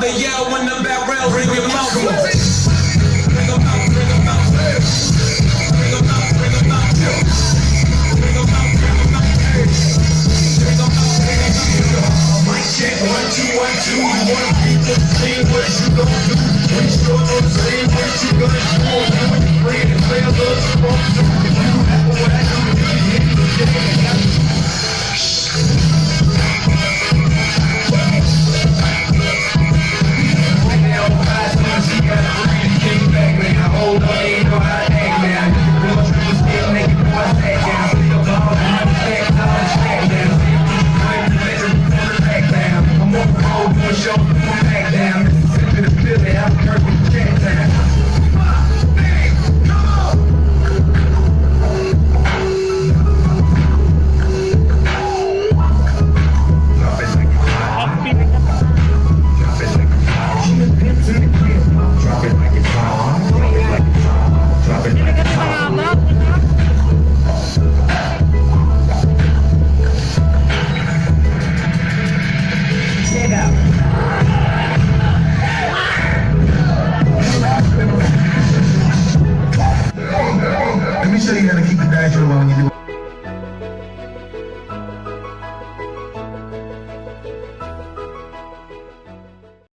wanna yell when the barrel ring your mouth. Bring 'em out, bring 'em out, bring 'em out, bring 'em out, bring 'em out, bring 'em out, bring 'em out, bring 'em out, bring 'em out. Mic check 1 2 1 2. You wanna beat the scene? What you gon' do? When you show up on the scene, what you gonna do? When you play and play a little supposed to. If you do what I do, you can hit the game. Hold on, ain't no how to act now. You can go through the stick, make it go back down. Still ball, I'm back down, back down. Back down. I'm on the road doing shows, I'm back down. Mississippi to Philly, I'm perfect check down. Drop it like it's hot. Drop it like it's hot. She was pimped in the crib. Drop it like it's hot. Drop it like it's hot. Drop it like it's hot.